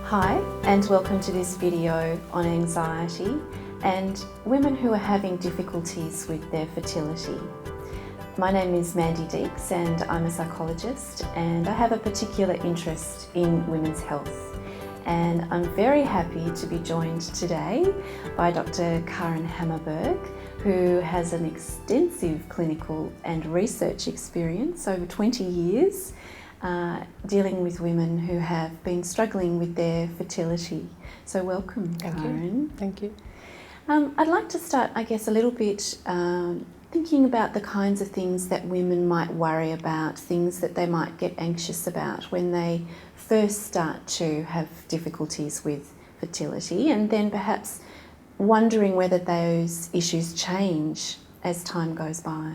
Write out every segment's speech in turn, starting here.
Hi, and welcome to this video on anxiety and women who are having difficulties with their fertility. My name is Mandy Deeks and I'm a psychologist, and I have a particular interest in women's health. And I'm very happy to be joined today by Dr. Karin Hammarberg, who has an extensive clinical and research experience, over 20 years, dealing with women who have been struggling with their fertility. So welcome, Karin. Thank you. I'd like to start, I guess, a little bit thinking about the kinds of things that women might worry about, things that they might get anxious about when they first start to have difficulties with fertility, and then perhaps wondering whether those issues change as time goes by.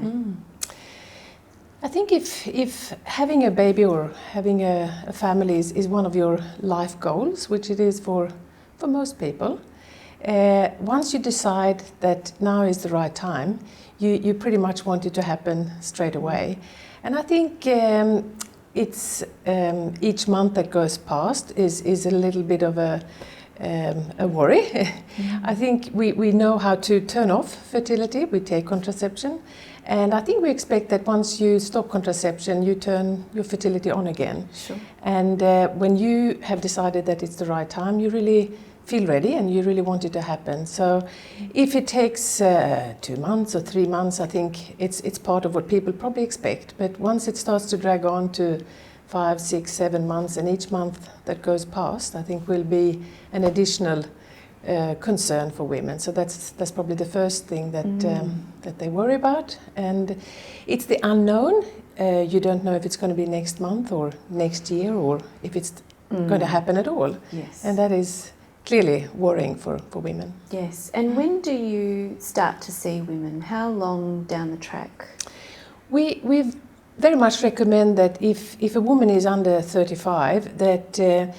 I think if having a baby or having a family is one of your life goals, which it is for most people, once you decide that now is the right time, you pretty much want it to happen straight away. And I think it's each month that goes past is a little bit of a worry. I think we know how to turn off fertility. We take contraception, and I think we expect that once you stop contraception, you turn your fertility on again. Sure. And when you have decided that it's the right time, you really feel ready and you really want it to happen. So if it takes 2 months or 3 months, I think it's part of what people probably expect. But once it starts to drag on to 5, 6, 7 months, and each month that goes past, I think will be an additional concern for women. So that's probably the first thing that they worry about. And it's the unknown. You don't know if it's going to be next month or next year, or if it's going to happen at all. Yes. And that is clearly worrying for women. Yes. And when do you start to see women? How long down the track? We've very much recommend that if a woman is under 35, that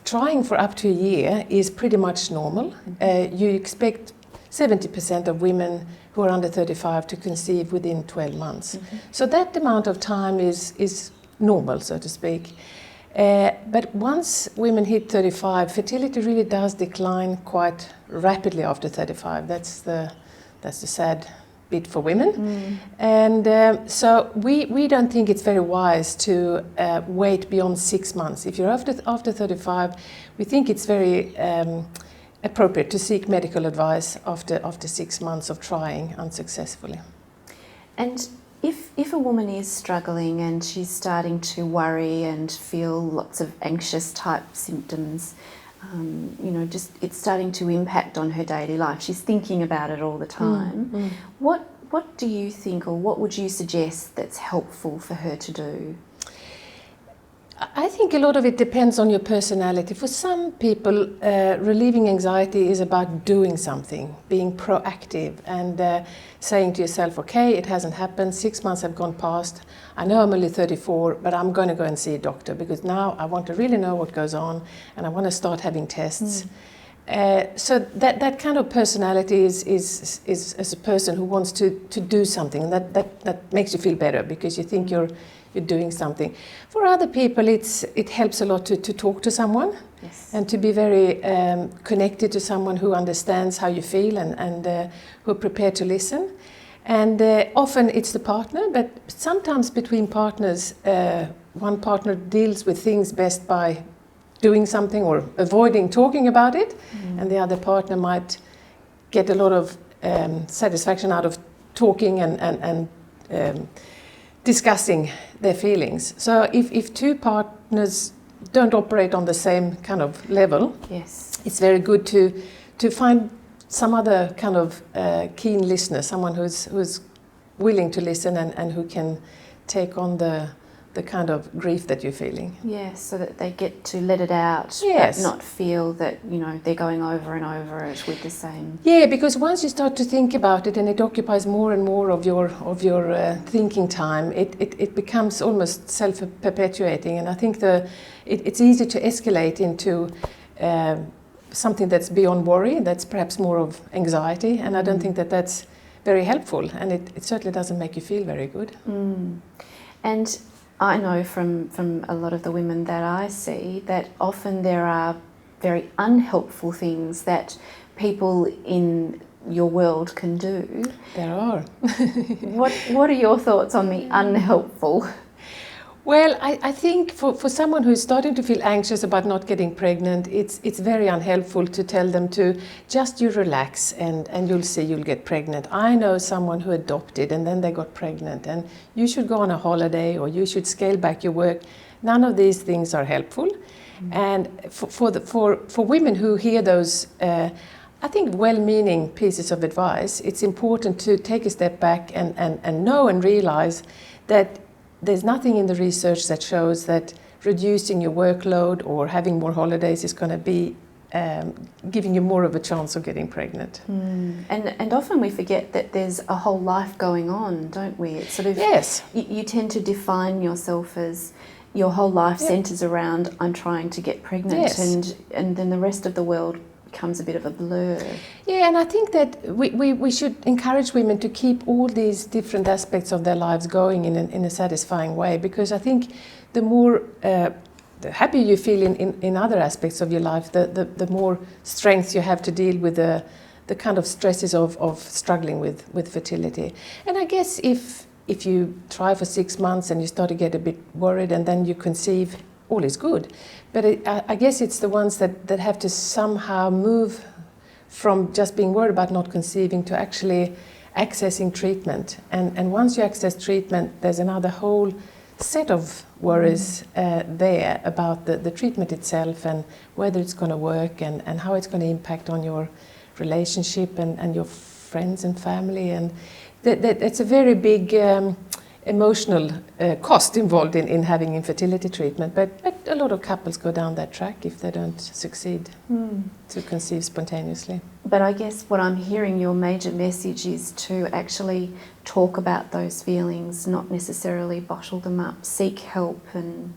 trying for up to a year is pretty much normal. You expect 70% of women who are under 35 to conceive within 12 months. So that amount of time is normal, so to speak. But once women hit 35, fertility really does decline quite rapidly after 35. That's the sad bit for women. And so we don't think it's very wise to wait beyond 6 months. If you're after 35, we think it's very appropriate to seek medical advice after 6 months of trying unsuccessfully. And if a woman is struggling and she's starting to worry and feel lots of anxious type symptoms, just it's starting to impact on her daily life, she's thinking about it all the time, what do you think, or what would you suggest that's helpful for her to do? I think a lot of it depends on your personality. For some people, relieving anxiety is about doing something, being proactive, and saying to yourself, okay, it hasn't happened, 6 months have gone past, I know I'm only 34, but I'm going to go and see a doctor, because now I want to really know what goes on, and I want to start having tests. So that kind of personality is as a person who wants to do something, and that makes you feel better, because you think you're doing something. For other people, it helps a lot to talk to someone. Yes. And to be very connected to someone who understands how you feel and who are prepared to listen. And often it's the partner, but sometimes between partners, one partner deals with things best by doing something or avoiding talking about it, and the other partner might get a lot of satisfaction out of talking and discussing their feelings. So if two partners don't operate on the same kind of level, yes, it's very good to find some other kind of keen listener, someone who's willing to listen and who can take on the kind of grief that you're feeling. Yes, so that they get to let it out, yes, but not feel that they're going over and over it with the same. Yeah, because once you start to think about it and it occupies more and more of your thinking time, it becomes almost self-perpetuating, and I think it's easy to escalate into something that's beyond worry, that's perhaps more of anxiety, and I don't think that's very helpful, and it certainly doesn't make you feel very good. And I know from a lot of the women that I see that often there are very unhelpful things that people in your world can do. There are. What are your thoughts on the unhelpful? Well, I think for someone who's starting to feel anxious about not getting pregnant, it's very unhelpful to tell them to just you relax and you'll see you'll get pregnant. I know someone who adopted and then they got pregnant, and you should go on a holiday or you should scale back your work. None of these things are helpful. And for women who hear those, I think, well-meaning pieces of advice, it's important to take a step back and know and realize that there's nothing in the research that shows that reducing your workload or having more holidays is going to be giving you more of a chance of getting pregnant. And often we forget that there's a whole life going on, don't we? It's sort of, yes. You tend to define yourself as your whole life centres around I'm trying to get pregnant, yes. and then the rest of the world becomes a bit of a blur. Yeah, and I think that we should encourage women to keep all these different aspects of their lives going in a satisfying way, because I think the more the happier you feel in other aspects of your life, the more strength you have to deal with the kind of stresses of struggling with fertility. And I guess if you try for 6 months and you start to get a bit worried and then you conceive, all is good. But I guess it's the ones that have to somehow move from just being worried about not conceiving to actually accessing treatment. And once you access treatment, there's another whole set of worries there about the treatment itself and whether it's going to work and how it's going to impact on your relationship and your friends and family. And it's a very big emotional cost involved in having infertility treatment, but a lot of couples go down that track if they don't succeed to conceive spontaneously. But I guess what I'm hearing, your major message is to actually talk about those feelings, not necessarily bottle them up, seek help. And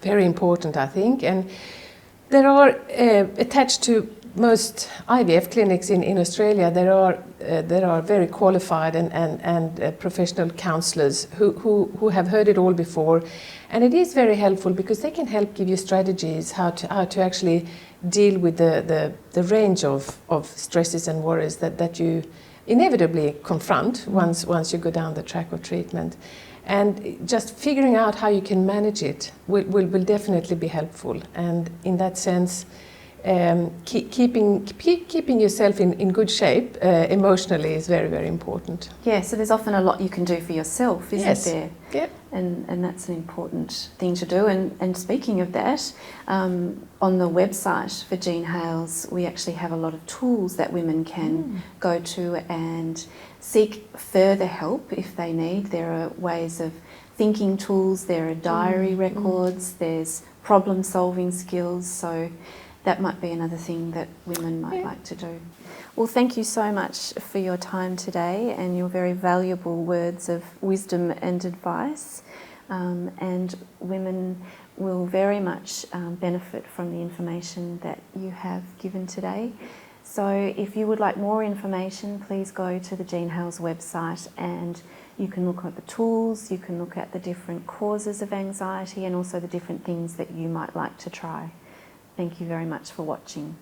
very important, I think. And there are attached to most IVF clinics in Australia, there are very qualified and professional counsellors who have heard it all before, and it is very helpful because they can help give you strategies how to actually deal with the range of stresses and worries that you inevitably confront once you go down the track of treatment. And just figuring out how you can manage it will definitely be helpful. And in that sense, keeping yourself in good shape emotionally is very, very important. Yeah, so there's often a lot you can do for yourself, isn't there? Yep. And that's an important thing to do. And speaking of that, on the website for Jean Hales, we actually have a lot of tools that women can go to and seek further help if they need. There are ways of thinking tools, there are diary records, there's problem-solving skills, so that might be another thing that women might like to do. Well, thank you so much for your time today and your very valuable words of wisdom and advice. And women will very much benefit from the information that you have given today. So if you would like more information, please go to the Jean Hales website and you can look at the tools, you can look at the different causes of anxiety and also the different things that you might like to try. Thank you very much for watching.